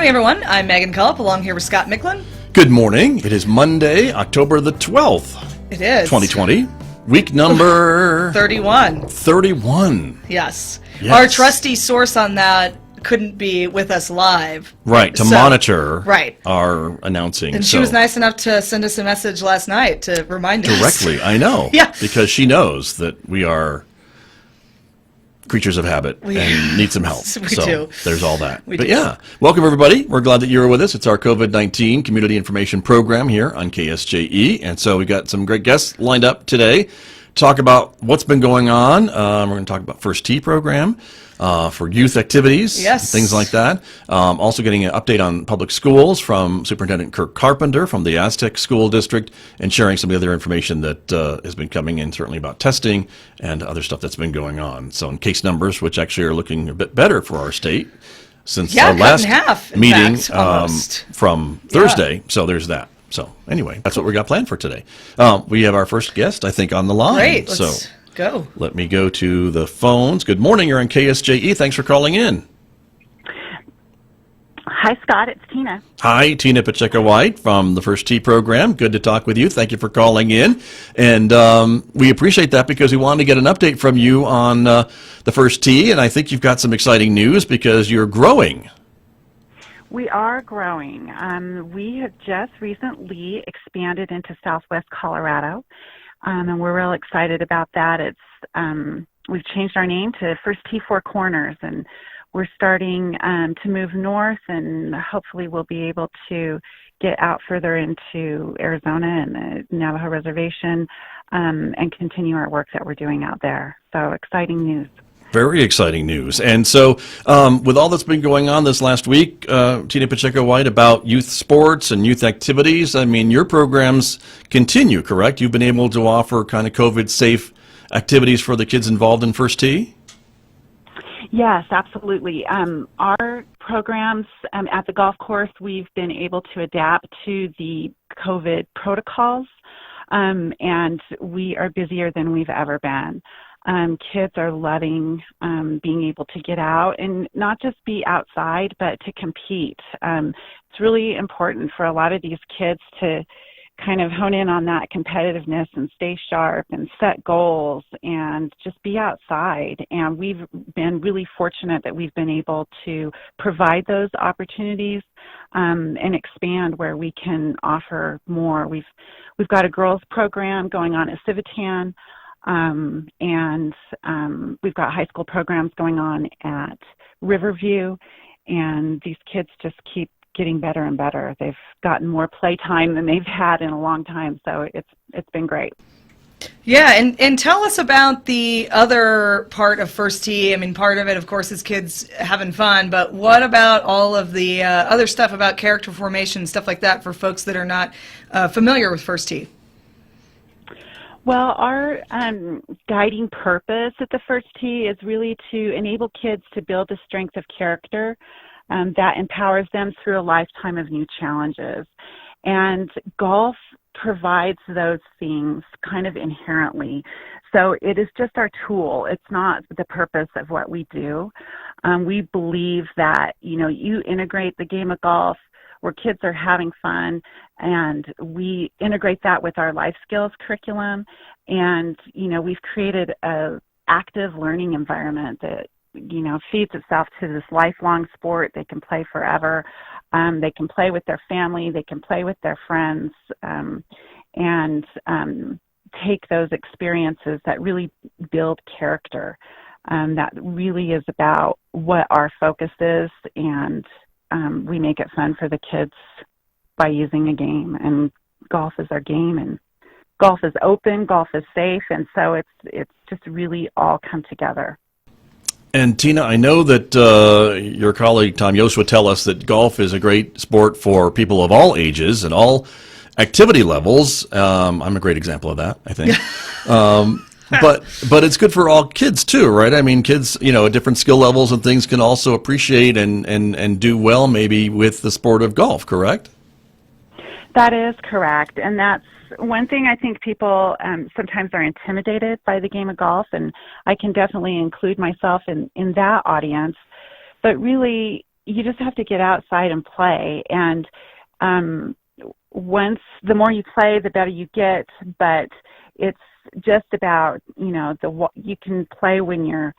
everyone. I'm Megan Culp, along here with Scott Michlin. Good morning. It is Monday, October the 12th. It is. 2020. Week number... 31. 31. Yes. Our trusty source on that couldn't be with us live. Right, to monitor our announcing. And she was nice enough to send us a message last night to remind us. Directly, I know. Yeah. Because she knows that we are creatures of habit and need some help. We do. There's all that. Welcome everybody. We're glad that you're with us. It's our COVID-19 Community Information Program here on KSJE. And so we got some great guests lined up today to talk about what's been going on. We're going to talk about First Tee program for youth activities, things like that. Also getting an update on public schools from Superintendent Kirk Carpenter from the Aztec School District, and sharing some of the other information that has been coming in, certainly about testing and other stuff that's been going on. So in case numbers, which actually are looking a bit better for our state since our last meeting from Thursday. So there's that. So anyway, that's what we got planned for today. We have our first guest, I think, on the line. Great. Let's go. Let me go to the phones. Good morning. You're on KSJE. Thanks for calling in. Hi, Scott. It's Tina. Hi, Tina Pacheco-White from the First Tee program. Good to talk with you. Thank you for calling in. And we appreciate that because we wanted to get an update from you on the First Tee. And I think you've got some exciting news because you're growing. We are growing. We have just recently expanded into Southwest Colorado, and we're real excited about that. We've changed our name to First Tee Four Corners, and we're starting to move north, and hopefully we'll be able to get out further into Arizona and the Navajo Reservation and continue our work that we're doing out there. So exciting news. Very exciting news. And so with all that's been going on this last week, Tina Pacheco-White, about youth sports and youth activities, I mean, your programs continue, correct? You've been able to offer kind of COVID-safe activities for the kids involved in First Tee? Yes, absolutely. Our programs at the golf course, we've been able to adapt to the COVID protocols, and we are busier than we've ever been. Kids are loving being able to get out and not just be outside, but to compete. It's really important for a lot of these kids to kind of hone in on that competitiveness and stay sharp and set goals and just be outside. And we've been really fortunate that we've been able to provide those opportunities and expand where we can offer more. We've got a girls program going on at Civitan. And we've got high school programs going on at Riverview, and these kids just keep getting better and better. They've gotten more playtime than they've had in a long time, so it's been great. Yeah, and tell us about the other part of First Tee. I mean, part of it, of course, is kids having fun, but what about all of the other stuff about character formation, stuff like that, for folks that are not familiar with First Tee? Well, our guiding purpose at the First Tee is really to enable kids to build the strength of character that empowers them through a lifetime of new challenges. And golf provides those things kind of inherently. So it is just our tool. It's not the purpose of what we do. We believe that, you integrate the game of golf where kids are having fun, and we integrate that with our life skills curriculum. And, we've created a active learning environment that, feeds itself to this lifelong sport. They can play forever. They can play with their family. They can play with their friends, and take those experiences that really build character. That really is about what our focus is, and we make it fun for the kids by using a game, and golf is our game, and golf is open, golf is safe, and so it's just really all come together. And Tina, I know that your colleague Tom Yost would tell us that golf is a great sport for people of all ages and all activity levels. I'm a great example of that, I think. But it's good for all kids too, right? I mean, kids, at different skill levels and things can also appreciate and do well maybe with the sport of golf, correct? That is correct. And that's one thing I think people sometimes are intimidated by the game of golf, and I can definitely include myself in that audience. But really, you just have to get outside and play. And the more you play, the better you get. But it's just about, you can play when you're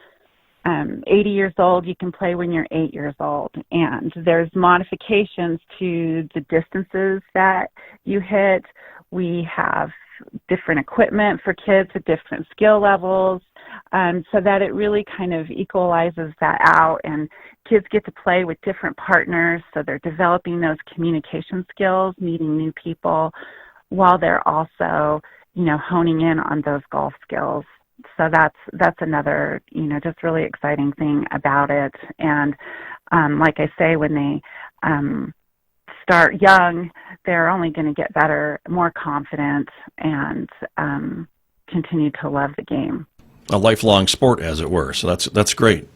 80 years old, you can play when you're 8 years old. And there's modifications to the distances that you hit. We have different equipment for kids at different skill levels, so that it really kind of equalizes that out, and kids get to play with different partners, so they're developing those communication skills, meeting new people, while they're also, honing in on those golf skills. So that's another, just really exciting thing about it. And like I say, when they start young, they're only going to get better, more confident, and continue to love the game. A lifelong sport, as it were. So that's great.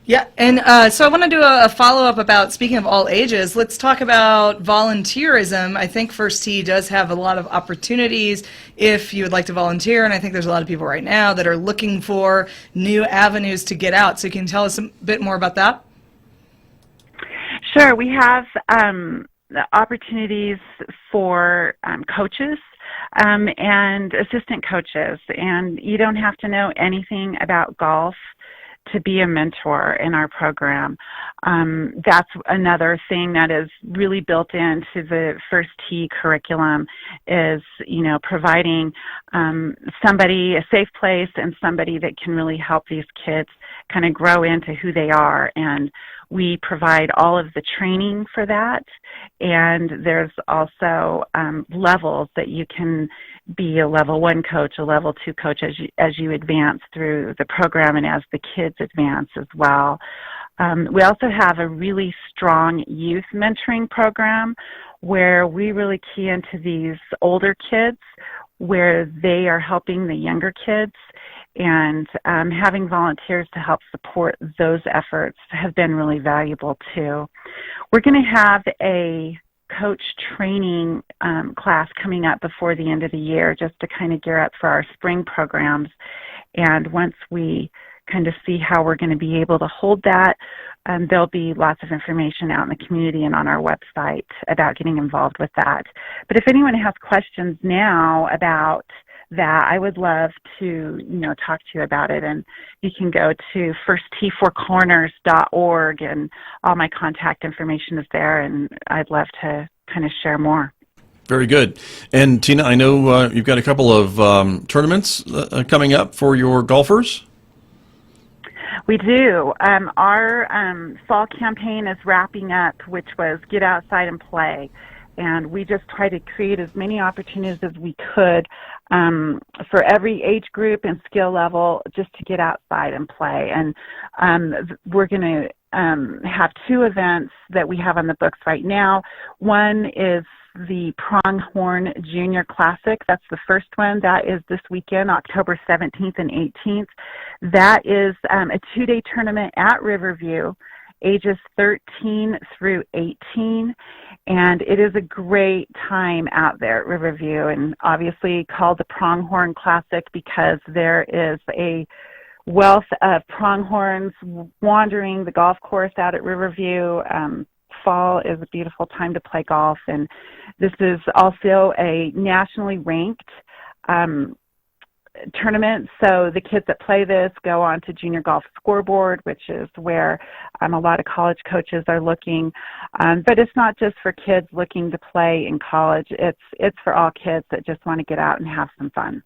Yeah, and so I want to do a follow-up about, speaking of all ages, let's talk about volunteerism. I think First Tee does have a lot of opportunities if you would like to volunteer, and I think there's a lot of people right now that are looking for new avenues to get out. So can you tell us a bit more about that? Sure. We have opportunities for coaches and assistant coaches, and you don't have to know anything about golf to be a mentor in our program. That's another thing that is really built into the First Tee curriculum is, providing somebody, a safe place, and somebody that can really help these kids kind of grow into who they are. And we provide all of the training for that. And there's also levels that you can be a level 1 coach, a level 2 coach as you advance through the program and as the kids advance as well. We also have a really strong youth mentoring program where we really key into these older kids, where they are helping the younger kids, and having volunteers to help support those efforts have been really valuable too. We're going to have a coach training class coming up before the end of the year, just to kind of gear up for our spring programs. And once we kind of see how we're going to be able to hold that, there'll be lots of information out in the community and on our website about getting involved with that. But if anyone has questions now about that, I would love to, talk to you about it. And you can go to firstteefourcorners.org, and all my contact information is there, and I'd love to kind of share more. Very good. And Tina, I know you've got a couple of tournaments coming up for your golfers. We do. Our fall campaign is wrapping up, which was Get Outside and Play. And we just try to create as many opportunities as we could for every age group and skill level, just to get outside and play. And we're going to have 2 events that we have on the books right now. One is the Pronghorn Junior Classic. That's the first one. That is this weekend, October 17th and 18th. That is a 2-day tournament at Riverview, ages 13 through 18. And it is a great time out there at Riverview, and obviously called the Pronghorn Classic because there is a wealth of pronghorns wandering the golf course out at Riverview. Fall is a beautiful time to play golf, and this is also a nationally ranked tournament. So the kids that play this go on to Junior Golf Scoreboard, which is where a lot of college coaches are looking. But it's not just for kids looking to play in college. It's for all kids that just want to get out and have some fun.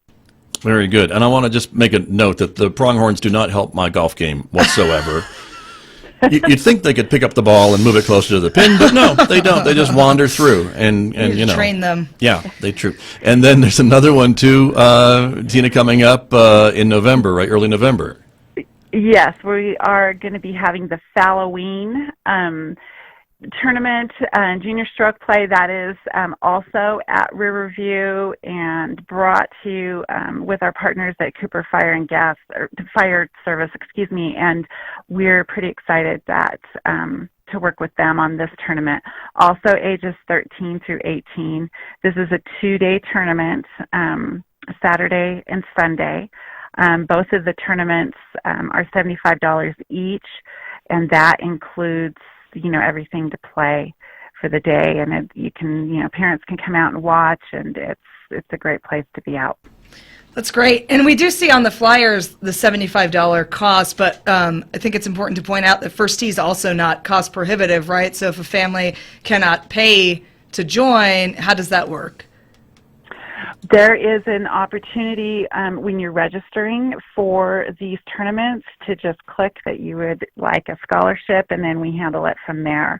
Very good. And I want to just make a note that the pronghorns do not help my golf game whatsoever. You'd think they could pick up the ball and move it closer to the pin, but no, they don't. They just wander through, and train them. Yeah, they true. And then there's another one too, Tina, coming up in November, right? Early November. Yes, we are going to be having the Halloween tournament, junior stroke play. That is also at Riverview and brought to you with our partners at Cooper Fire Service, and we're pretty excited that to work with them on this tournament. Also ages 13 through 18. This is a 2-day tournament, Saturday and Sunday. Both of the tournaments are $75 each, and that includes everything to play for the day, and parents can come out and watch, and it's a great place to be out. That's great. And we do see on the flyers the $75 cost, but I think it's important to point out that First Tee is also not cost prohibitive, right? So if a family cannot pay to join, how does that work? There is an opportunity when you're registering for these tournaments to just click that you would like a scholarship, and then we handle it from there.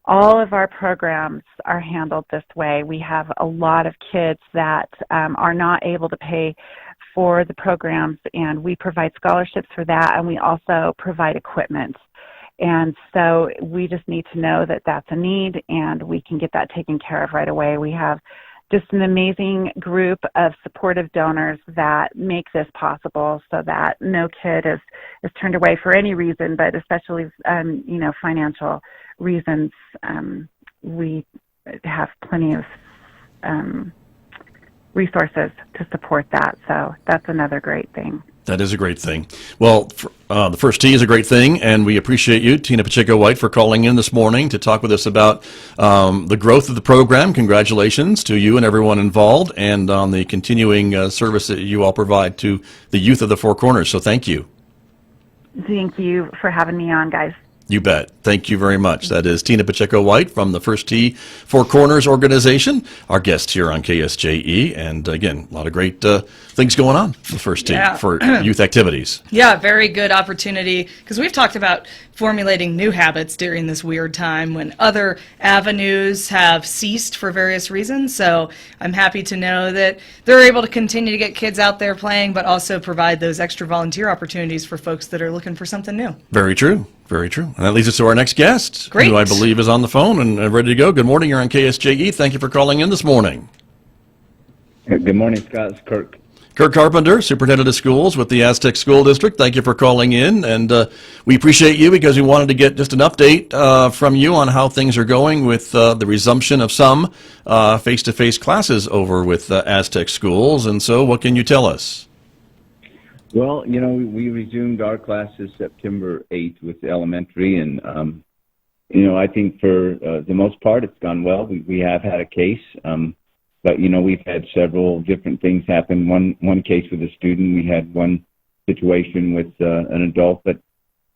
All of our programs are handled this way. We have a lot of kids that are not able to pay for the programs, and we provide scholarships for that, and we also provide equipment. And so we just need to know that that's a need, and we can get that taken care of right away. We have just an amazing group of supportive donors that make this possible so that no kid is turned away for any reason, but especially, financial reasons. We have plenty of resources to support that. So that's another great thing. That is a great thing. Well, the First Tee is a great thing, and we appreciate you, Tina Pacheco-White, for calling in this morning to talk with us about the growth of the program. Congratulations to you and everyone involved, and on the continuing service that you all provide to the youth of the Four Corners. So thank you. Thank you for having me on, guys. You bet. Thank you very much. That is Tina Pacheco-White from the First Tee Four Corners organization, our guest here on KSJE. And again, a lot of great things going on with First Tee for youth activities. Yeah, very good opportunity, because we've talked about formulating new habits during this weird time when other avenues have ceased for various reasons. So I'm happy to know that they're able to continue to get kids out there playing, but also provide those extra volunteer opportunities for folks that are looking for something new. Very true. Very true. And that leads us to our next guest, Great. who I believe is on the phone and ready to go. Good morning. You're on KSJE. Thank you for calling in this morning. Good morning, Scott. It's Kirk. Kirk Carpenter, Superintendent of Schools with the Aztec School District. Thank you for calling in. And we appreciate you because we wanted to get just an update from you on how things are going with the resumption of some face-to-face classes over with Aztec Schools. And so what can you tell us? Well, we resumed our classes September 8th with elementary, and, I think for the most part it's gone well. We have had a case, but, we've had several different things happen. One case with a student, we had one situation with an adult, but,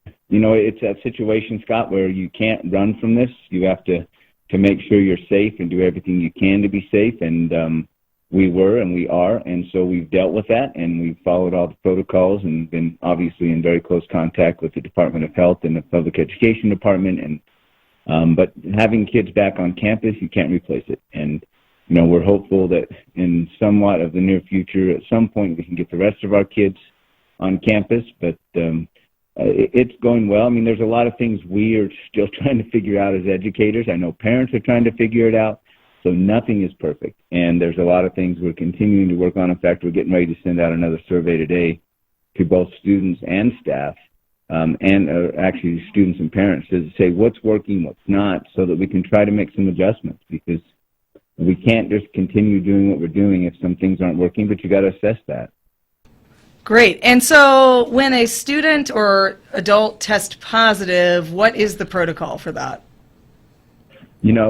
it's that situation, Scott, where you can't run from this. You have to make sure you're safe and do everything you can to be safe, and we were and we are, and so we've dealt with that, and we've followed all the protocols and been obviously in very close contact with the Department of Health and the Public Education Department. And but having kids back on campus, you can't replace it. And we're hopeful that in somewhat of the near future, at some point, we can get the rest of our kids on campus. But it's going well. I mean, there's a lot of things we are still trying to figure out as educators. I know parents are trying to figure it out. So nothing is perfect, and there's a lot of things we're continuing to work on. In fact, we're getting ready to send out another survey today to both students and staff, and actually students and parents, to say what's working, what's not, so that we can try to make some adjustments, because we can't just continue doing what we're doing if some things aren't working, but you got to assess that. Great. And so when a student or adult tests positive, what is the protocol for that?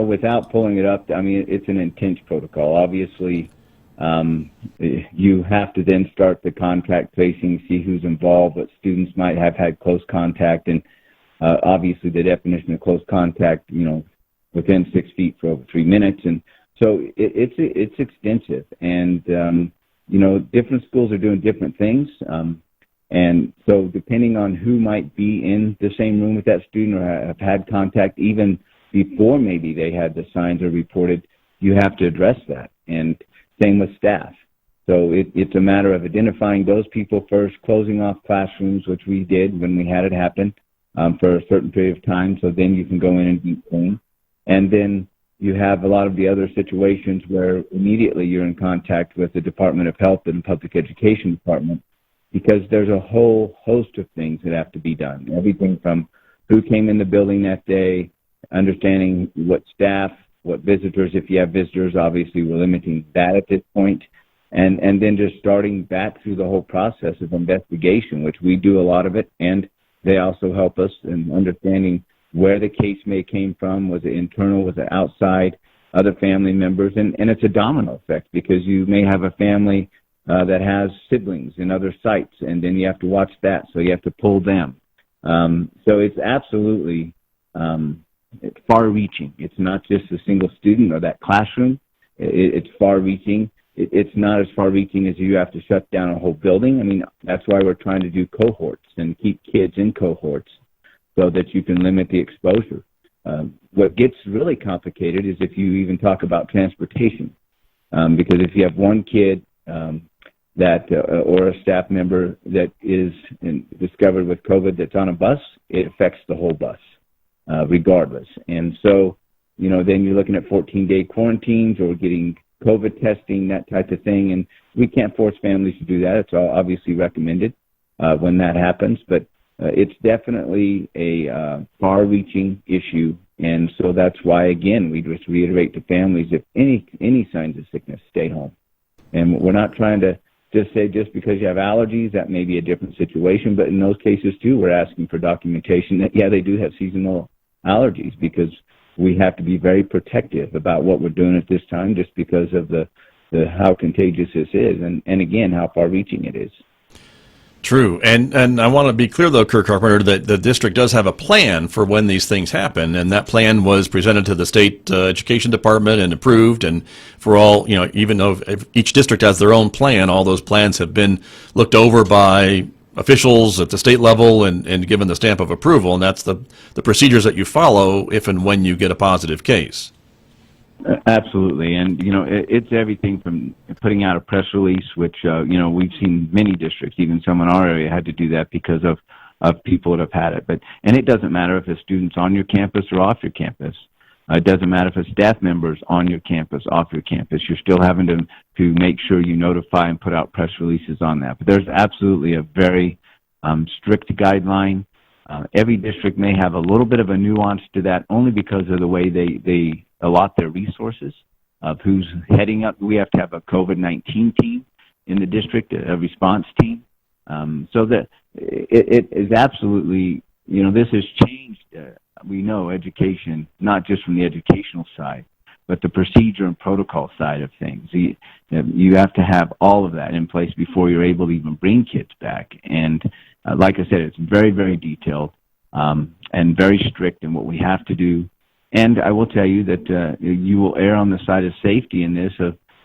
Without pulling it up, I mean, it's an intense protocol. Obviously, you have to then start the contact tracing, see who's involved, what students might have had close contact, and obviously the definition of close contact, within 6 feet for over 3 minutes. And so it's extensive. And, different schools are doing different things. And so depending on who might be in the same room with that student or have had contact, even before maybe they had the signs or reported, you have to address that. And same with staff. So it's a matter of identifying those people first, closing off classrooms, which we did when we had it happen for a certain period of time. So then you can go in and deep clean. And then you have a lot of the other situations where immediately you're in contact with the Department of Health and Public Education Department, because there's a whole host of things that have to be done. Everything from who came in the building that day, understanding what staff, what visitors, if you have visitors, obviously we're limiting that at this point, and then just starting back through the whole process of investigation, which we do a lot of it, and they also help us in understanding where the case may came from. Was it internal? Was it outside? Other family members? And it's a domino effect, because you may have a family that has siblings in other sites, and then you have to watch that, so you have to pull them. So it's absolutely far-reaching. It's not just a single student or that classroom. It's far-reaching. It's not as far-reaching as you have to shut down a whole building. I mean, that's why we're trying to do cohorts and keep kids in cohorts so that you can limit the exposure. What gets really complicated is if you even talk about transportation, because if you have one kid or a staff member that is discovered with COVID that's on a bus, it affects the whole bus, regardless. And so, then you're looking at 14-day quarantines or getting COVID testing, that type of thing. And we can't force families to do that. It's all obviously recommended when that happens. But it's definitely a far-reaching issue. And so that's why, again, we just reiterate to families, if any signs of sickness, stay home. And we're not trying to just say just because you have allergies, that may be a different situation. But in those cases, too, we're asking for documentation that, they do have seasonal allergies, because we have to be very protective about what we're doing at this time, just because of the how contagious this is, and again, how far-reaching it is. True. And I want to be clear, though, Kirk Carpenter, that the district does have a plan for when these things happen, and that plan was presented to the state education department and approved. And for all, even though each district has their own plan, all those plans have been looked over by officials at the state level and given the stamp of approval. And that's the procedures that you follow if and when you get a positive case. Absolutely. And, it's everything from putting out a press release, which, we've seen many districts, even some in our area, had to do that because of people that have had it. And it doesn't matter if a student's on your campus or off your campus. It doesn't matter if a staff member's on your campus, off your campus. You're still having to make sure you notify and put out press releases on that. But there's absolutely a very strict guideline. Every district may have a little bit of a nuance to that, only because of the way they allot their resources of who's heading up. We have to have a COVID-19 team in the district, a response team. So that it is absolutely, this has changed, we know, education, not just from the educational side, but the procedure and protocol side of things. You have to have all of that in place before you're able to even bring kids back. And like I said, it's very, very detailed and very strict in what we have to do. And I will tell you that you will err on the side of safety in this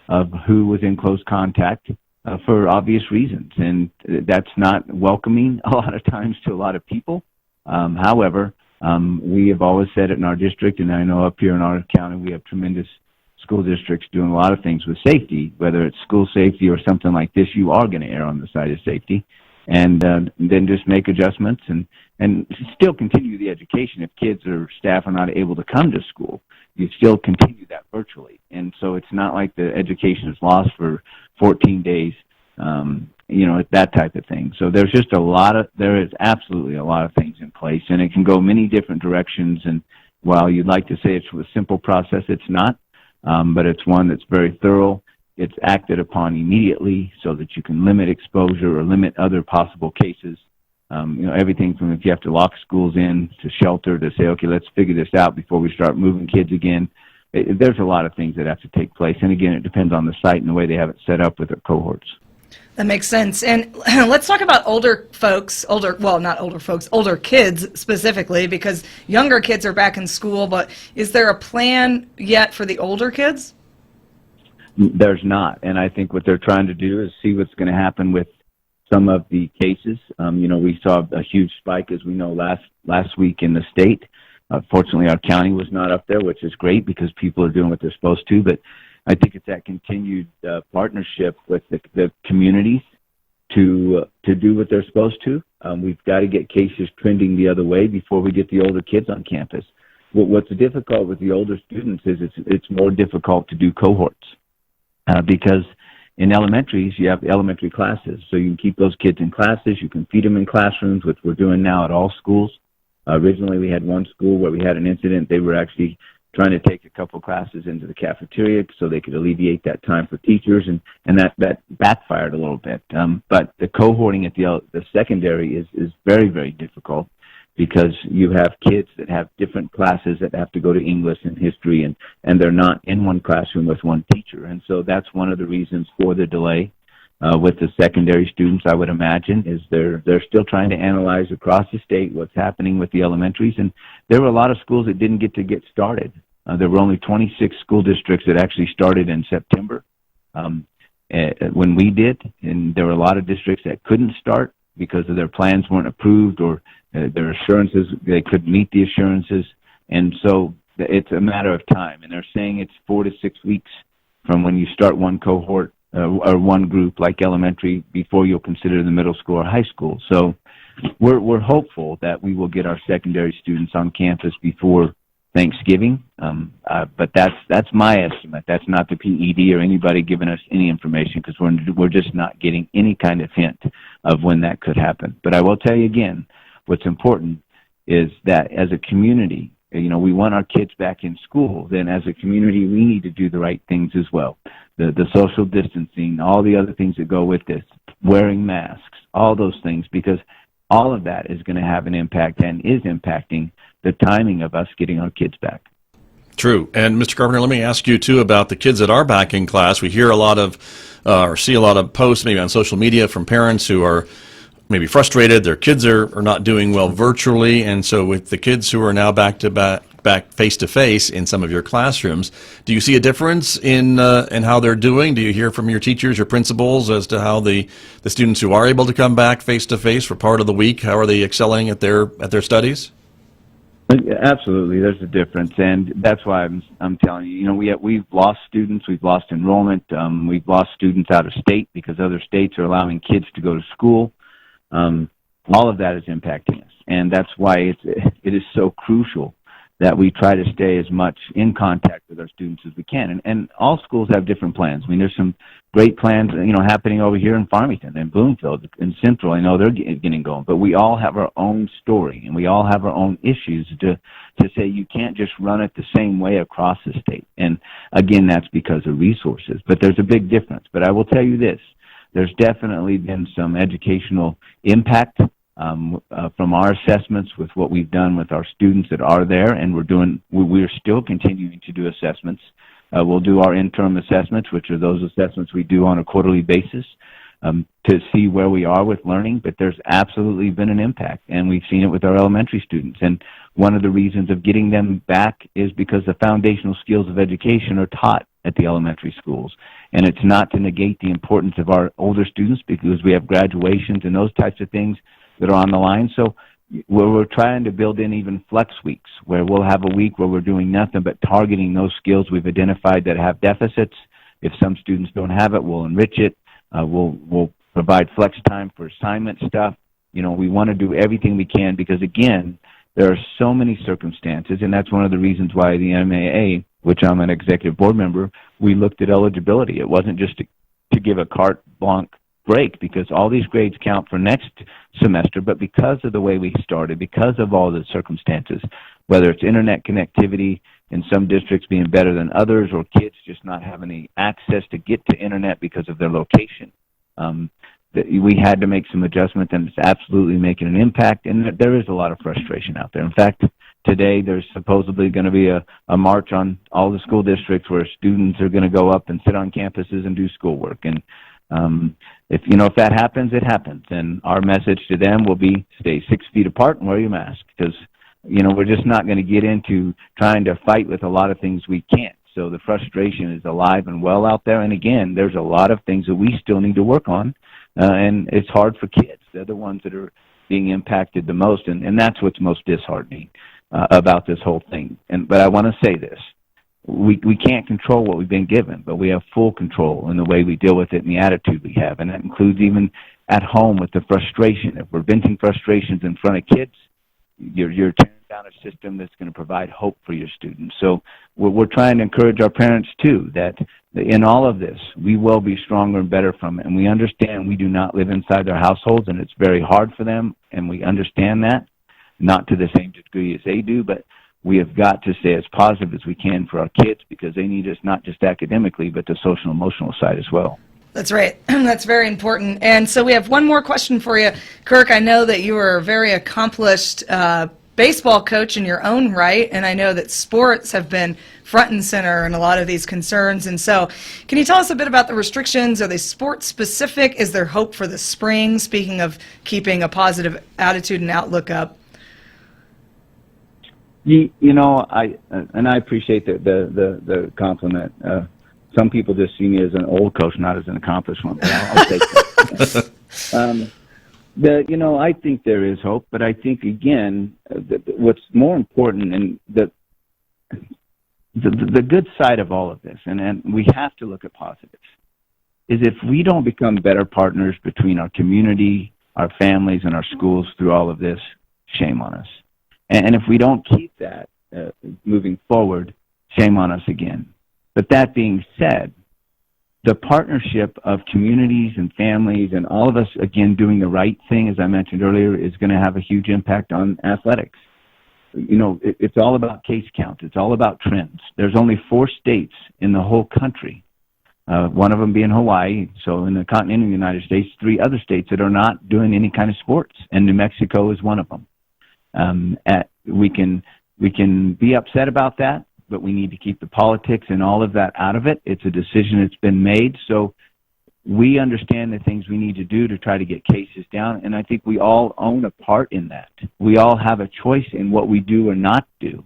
of who was in close contact for obvious reasons. And that's not welcoming a lot of times to a lot of people. However, we have always said it in our district, and I know up here in our county we have tremendous school districts doing a lot of things with safety. Whether it's school safety or something like this, you are going to err on the side of safety. And then just make adjustments and still continue the education. If kids or staff are not able to come to school, you still continue that virtually. And so it's not like the education is lost for 14 days, that type of thing. So there's just there is absolutely a lot of things in place, and it can go many different directions. And while you'd like to say it's a simple process, it's not, but it's one that's very thorough. It's acted upon immediately so that you can limit exposure or limit other possible cases. Everything from if you have to lock schools in to shelter to say, okay, let's figure this out before we start moving kids again. There's a lot of things that have to take place. And again, it depends on the site and the way they have it set up with their cohorts. That makes sense. And let's talk about older kids specifically, because younger kids are back in school, but is there a plan yet for the older kids? There's not, and I think what they're trying to do is see what's going to happen with some of the cases. We saw a huge spike, as we know, last week in the state. Fortunately, our county was not up there, which is great because people are doing what they're supposed to. But I think it's that continued partnership with the communities to do what they're supposed to. We've got to get cases trending the other way before we get the older kids on campus. What's difficult with the older students is it's more difficult to do cohorts. Because in elementaries, you have elementary classes, so you can keep those kids in classes, you can feed them in classrooms, which we're doing now at all schools. Originally, we had one school where we had an incident. They were actually trying to take a couple classes into the cafeteria so they could alleviate that time for teachers, and that backfired a little bit. But the cohorting at the secondary is very, very difficult because you have kids that have different classes that have to go to English and history, and they're not in one classroom with one teacher. And so that's one of the reasons for the delay. With the secondary students, I would imagine, is they're still trying to analyze across the state what's happening with the elementaries. And there were a lot of schools that didn't get started. There were only 26 school districts that actually started in September when we did, and there were a lot of districts that couldn't start because of their plans weren't approved, or their assurances, they couldn't meet the assurances. And so it's a matter of time. And they're saying it's 4 to 6 weeks from when you start one cohort or one group like elementary before you'll consider the middle school or high school. So we're hopeful that we will get our secondary students on campus before Thanksgiving. But that's my estimate. That's not the PED or anybody giving us any information, because we're just not getting any kind of hint of when that could happen. But I will tell you again, what's important is that as a community, we want our kids back in school. Then as a community, we need to do the right things as well. The social distancing, all the other things that go with this, wearing masks, all those things, because all of that is going to have an impact and is impacting the timing of us getting our kids back. True. And Mr. Carpenter, let me ask you, too, about the kids that are back in class. We hear a lot of, or see a lot of posts maybe on social media from parents who are maybe frustrated. Their kids are not doing well virtually. And so with the kids who are now back face-to-face in some of your classrooms, do you see a difference in how they're doing? Do you hear from your teachers, your principals, as to how the students who are able to come back face-to-face for part of the week, how are they excelling at their studies? Absolutely, there's a difference, and that's why I'm telling you. We've lost students, we've lost enrollment, we've lost students out of state because other states are allowing kids to go to school. All of that is impacting us, and that's why it is so crucial that we try to stay as much in contact with our students as we can. And all schools have different plans. I mean, there's some great plans, happening over here in Farmington and Bloomfield and Central. I know they're getting going, but we all have our own story, and we all have our own issues to say you can't just run it the same way across the state. And again, that's because of resources, but there's a big difference. But I will tell you this, there's definitely been some educational impact from our assessments with what we've done with our students that are there, and we're still continuing to do assessments. We'll do our interim assessments, which are those assessments we do on a quarterly basis, to see where we are with learning. But there's absolutely been an impact, and we've seen it with our elementary students. And one of the reasons of getting them back is because the foundational skills of education are taught at the elementary schools. And it's not to negate the importance of our older students, because we have graduations and those types of things that are on the line. So we're trying to build in even flex weeks, where we'll have a week where we're doing nothing but targeting those skills we've identified that have deficits. If some students don't have it, we'll enrich it. We'll provide flex time for assignment stuff. We want to do everything we can, because again, there are so many circumstances, and that's one of the reasons why the MAA, which I'm an executive board member, we looked at eligibility. It wasn't just to give a carte blanche break, because all these grades count for next semester, but because of the way we started, because of all the circumstances, whether it's internet connectivity in some districts being better than others, or kids just not having the access to get to internet because of their location, we had to make some adjustments, and it's absolutely making an impact, and there is a lot of frustration out there. In fact, today there's supposedly going to be a march on all the school districts where students are going to go up and sit on campuses and do schoolwork. And if that happens, it happens. And our message to them will be stay 6 feet apart and wear your mask, because, we're just not going to get into trying to fight with a lot of things we can't. So the frustration is alive and well out there. And again, there's a lot of things that we still need to work on. And it's hard for kids. They're the ones that are being impacted the most. And that's what's most disheartening about this whole thing. But I want to say this. We can't control what we've been given, but we have full control in the way we deal with it and the attitude we have. And that includes even at home with the frustration. If we're venting frustrations in front of kids, you're tearing down a system that's going to provide hope for your students. So we're trying to encourage our parents, too, that in all of this, we will be stronger and better from it. And we understand we do not live inside their households, and it's very hard for them, and we understand that, not to the same degree as they do, but we have got to stay as positive as we can for our kids, because they need us not just academically, but the social and emotional side as well. That's right. That's very important. And so we have one more question for you. Kirk, I know that you are a very accomplished baseball coach in your own right, and I know that sports have been front and center in a lot of these concerns. And so can you tell us a bit about the restrictions? Are they sports specific? Is there hope for the spring, speaking of keeping a positive attitude and outlook up? You know, I appreciate the compliment. Some people just see me as an old coach, not as an accomplished one. But I'll take that. I think there is hope, but I think again, what's more important and the good side of all of this, and we have to look at positives, is if we don't become better partners between our community, our families, and our schools through all of this, shame on us. And if we don't keep that moving forward, shame on us again. But that being said, the partnership of communities and families and all of us, again, doing the right thing, as I mentioned earlier, is going to have a huge impact on athletics. You know, it's all about case count. It's all about trends. There's only 4 states in the whole country, one of them being Hawaii. So in the continental United States, 3 other states that are not doing any kind of sports, and New Mexico is one of them. We can be upset about that, but we need to keep the politics and all of that out of it. It's a decision that's been made, so we understand the things we need to do to try to get cases down, and I think we all own a part in that. We all have a choice in what we do or not do,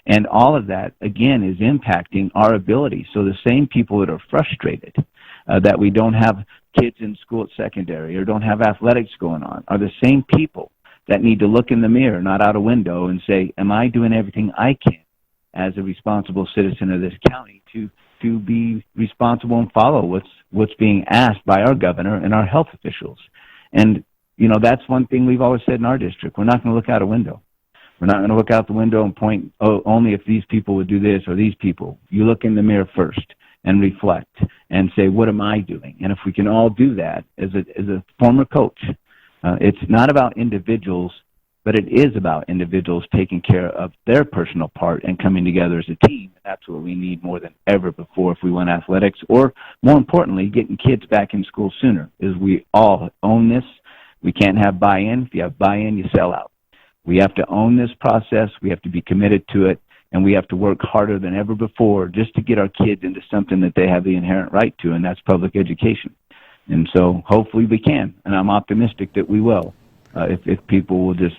and all of that, again, is impacting our ability. So the same people that are frustrated that we don't have kids in school at secondary or don't have athletics going on are the same people that need to look in the mirror, not out a window, and say, am I doing everything I can as a responsible citizen of this county to be responsible and follow what's being asked by our governor and our health officials. And, you know, that's one thing we've always said in our district. We're not going to look out a window. We're not going to look out the window and point, oh, only if these people would do this or these people. You look in the mirror first and reflect and say, what am I doing? And if we can all do that as a former coach, it's not about individuals, but it is about individuals taking care of their personal part and coming together as a team. That's what we need more than ever before if we want athletics, or more importantly, getting kids back in school sooner, is we all own this. We can't have buy-in. If you have buy-in, you sell out. We have to own this process. We have to be committed to it, and we have to work harder than ever before just to get our kids into something that they have the inherent right to, and that's public education. And so hopefully we can, and I'm optimistic that we will. If people will just,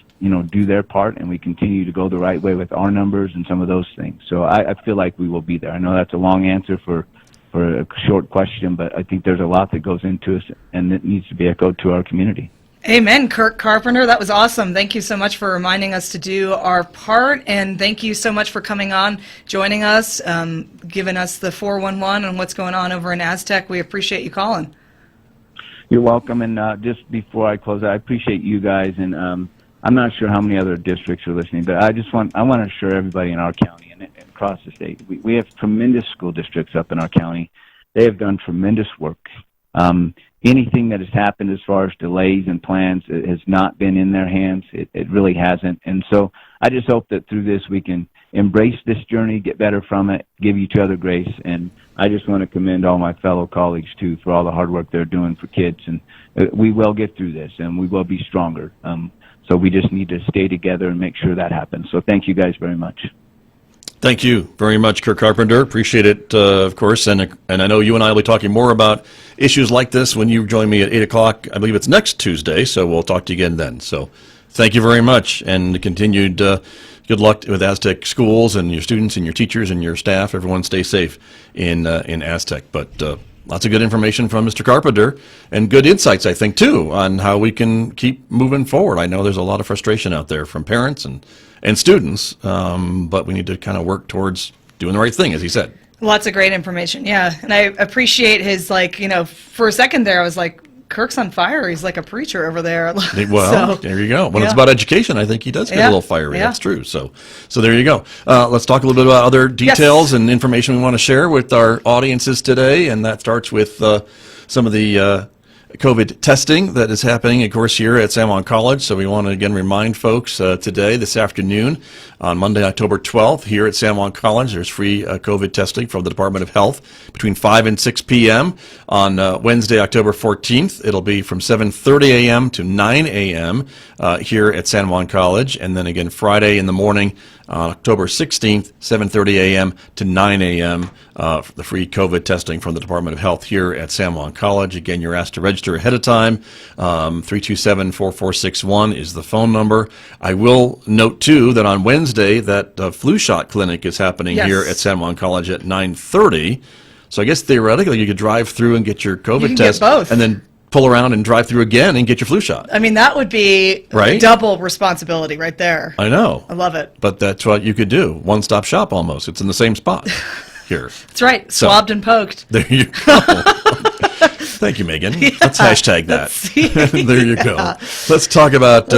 do their part and we continue to go the right way with our numbers and some of those things. So I feel like we will be there. I know that's a long answer for a short question, but I think there's a lot that goes into it, and it needs to be echoed to our community. Amen, Kirk Carpenter. That was awesome. Thank you so much for reminding us to do our part, and thank you so much for coming on, joining us, giving us the 411 on what's going on over in Aztec. We appreciate you calling. You're welcome, and just before I close, I appreciate you guys, and I'm not sure how many other districts are listening, but I want to assure everybody in our county and across the state, we have tremendous school districts up in our county. They have done tremendous work. Anything that has happened as far as delays and plans, it has not been in their hands. It really hasn't, and so I just hope that through this we can embrace this journey, get better from it, give each other grace, and I just want to commend all my fellow colleagues, too, for all the hard work they're doing for kids, and we will get through this, and we will be stronger. So we just need to stay together and make sure that happens. So thank you guys very much. Thank you very much, Kirk Carpenter. Appreciate it, of course, and I know you and I will be talking more about issues like this when you join me at 8 o'clock. I believe it's next Tuesday, so we'll talk to you again then. So thank you very much, and continued good luck with Aztec schools and your students and your teachers and your staff. Everyone stay safe in Aztec. But lots of good information from Mr. Carpenter, and good insights, I think, too, on how we can keep moving forward. I know there's a lot of frustration out there from parents and students, but we need to kind of work towards doing the right thing, as he said. Lots of great information, yeah. And I appreciate his, for a second there, I was like, Kirk's on fire. He's like a preacher over there. Well, there you go. When it's about education, I think he does get a little fiery. Yeah. That's true. So there you go. Let's talk a little bit about other details and information we want to share with our audiences today, and that starts with some of the COVID testing that is happening, of course, here at San Juan College. So we want to again remind folks today, this afternoon, on Monday, October 12th, here at San Juan College, there's free COVID testing from the Department of Health between 5 and 6 p.m. On Wednesday, October 14th, it'll be from 7:30 a.m. to 9 a.m. Here at San Juan College. And then again, Friday in the morning, October 16th, 7:30 a.m. to 9 a.m. For the free COVID testing from the Department of Health here at San Juan College. Again, you're asked to register ahead of time. 327-4461 is the phone number. I will note, too, that on Wednesday, that flu shot clinic is happening here at San Juan College at 9:30. So I guess theoretically you could drive through and get your COVID test. Get both. And then pull around and drive through again and get your flu shot. I mean, that would be double responsibility right there. I know. I love it. But that's what you could do. One-stop shop almost. It's in the same spot here. That's right. Swabbed and poked. There you go. Thank you, Megan. Let's hashtag that. There you go. Let's talk about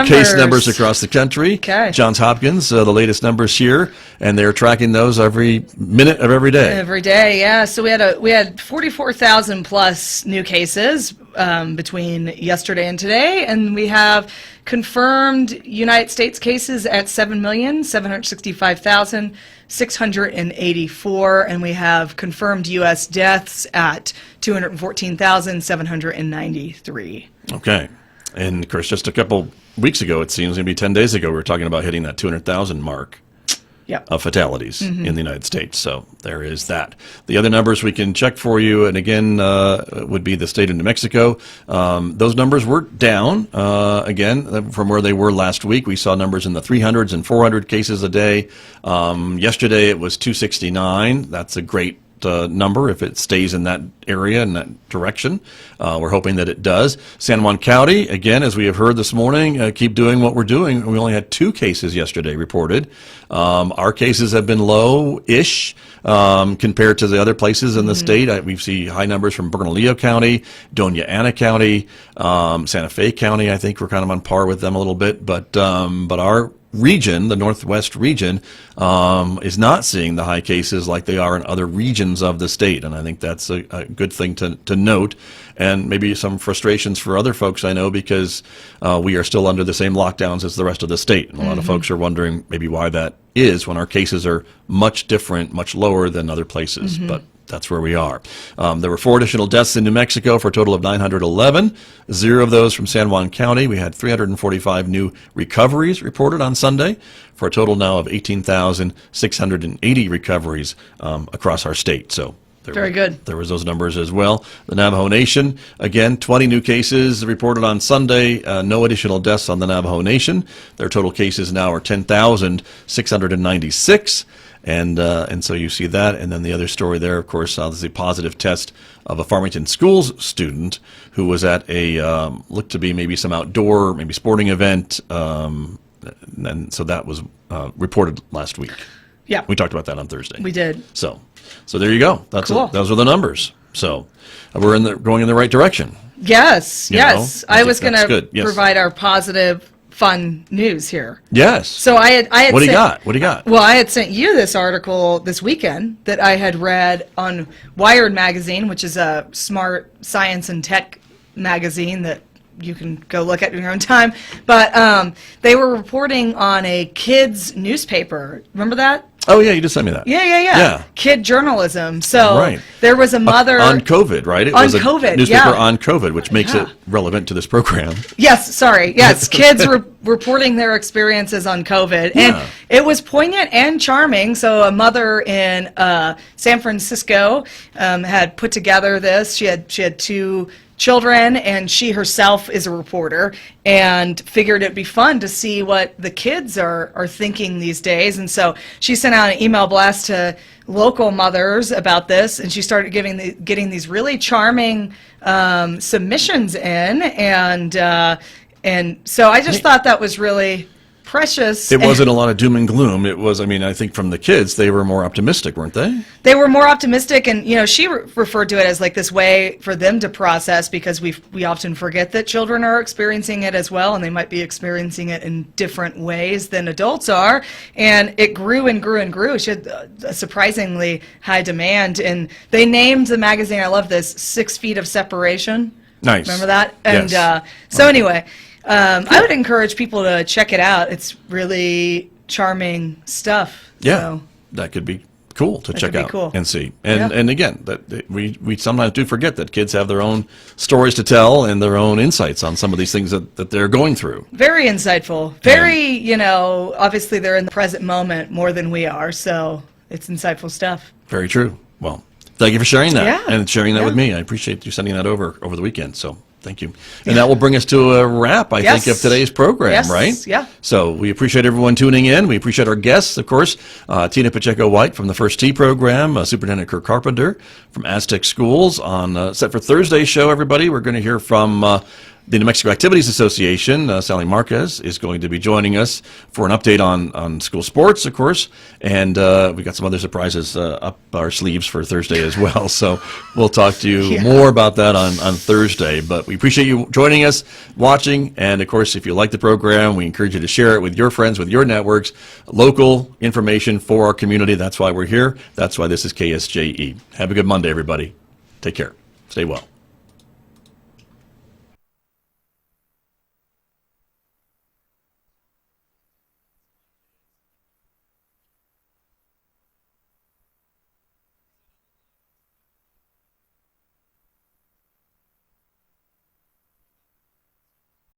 case numbers across the country. Okay. Johns Hopkins, the latest numbers here, and they're tracking those every minute of every day. Every day, yeah. So we had 44,000 plus new cases between yesterday and today, and we have confirmed United States cases at 7,765,684, and we have confirmed U.S. deaths at 214,793. Okay. And, of course, just a couple weeks ago, it seems, maybe 10 days ago, we were talking about hitting that 200,000 mark. Of fatalities in the United States. So there is that. The other numbers we can check for you, and again, would be the state of New Mexico. Those numbers were down, again, from where they were last week. We saw numbers in the 300s and 400 cases a day. Yesterday it was 269. That's a great number if it stays in that area, in that direction. We're hoping that it does. San Juan County, again, as we have heard this morning, keep doing what we're doing. We only had 2 cases yesterday reported. Our cases have been low-ish compared to the other places in the state. We see high numbers from Bernalillo County, Doña Ana County, Santa Fe County. I think we're kind of on par with them a little bit, but our region, the Northwest region, is not seeing the high cases like they are in other regions of the state, and I think that's a good thing to note, and maybe some frustrations for other folks I know because we are still under the same lockdowns as the rest of the state, and a lot of folks are wondering maybe why that is when our cases are much different, much lower than other places, but that's where we are. There were 4 additional deaths in New Mexico for a total of 911. 0 of those from San Juan County. We had 345 new recoveries reported on Sunday for a total now of 18,680 recoveries across our state. So very good. There was those numbers as well. The Navajo Nation, again, 20 new cases reported on Sunday. No additional deaths on the Navajo Nation. Their total cases now are 10,696. And so you see that, and then the other story there, of course, is a positive test of a Farmington schools student who was at a looked to be maybe some outdoor, maybe sporting event, and so that was reported last week. Yeah, we talked about that on Thursday. We did. So there you go. That's cool. Those are the numbers. So we're going in the right direction. Yes, yes. I was going to provide our positive, fun news here. Yes. So I had What do you got? What do you got? Well, I had sent you this article this weekend that I had read on Wired magazine, which is a smart science and tech magazine that you can go look at in your own time. But they were reporting on a kids newspaper. Remember that? Oh, yeah, you just sent me that. Yeah. Kid journalism. So there was a mother... On COVID, right? It was COVID, a newspaper on COVID, which makes it relevant to this program. Yes, sorry. Yes, kids reporting their experiences on COVID. Yeah. And it was poignant and charming. So a mother in San Francisco had put together this. She had 2 children, and she herself is a reporter, and figured it'd be fun to see what the kids are thinking these days. And so she sent out an email blast to local mothers about this, and she started getting these really charming submissions in, and so I just thought that was really precious. It wasn't a lot of doom and gloom. It was, I think from the kids, they were more optimistic, weren't they? They were more optimistic, and she referred to it as like this way for them to process, because we often forget that children are experiencing it as well, and they might be experiencing it in different ways than adults are. And it grew and grew and grew. She had a surprisingly high demand, and they named the magazine, I love this, 6 Feet of Separation. Nice. Remember that? And Yes. so anyway, I would encourage people to check it out. It's really charming stuff. Yeah, So, that could be cool to check could be out cool. and see. And Yeah. and again, that we sometimes do forget that kids have their own stories to tell and their own insights on some of these things that they're going through. very insightful. Very, obviously they're in the present moment more than we are. So it's insightful stuff. Very true. Well, thank you for sharing that Yeah. and sharing that with Yeah. me. I appreciate you sending that over the weekend. So thank you. And that will bring us to a wrap, I think, Yes. of today's program, Yes. right? Yeah. So we appreciate everyone tuning in. We appreciate our guests, of course, Tina Pacheco-White from the First Tee program, Superintendent Kirk Carpenter from Aztec Schools. On set for Thursday's show, everybody, we're going to hear from the New Mexico Activities Association. Sally Marquez is going to be joining us for an update on school sports, of course, and we got some other surprises up our sleeves for Thursday as well. So we'll talk to you more about that on Thursday. But we appreciate you joining us, watching, and of course, if you like the program, we encourage you to share it with your friends, with your networks. Local information for our community. That's why we're here. That's why this is KSJE. Have a good Monday, everybody. Take care. Stay well.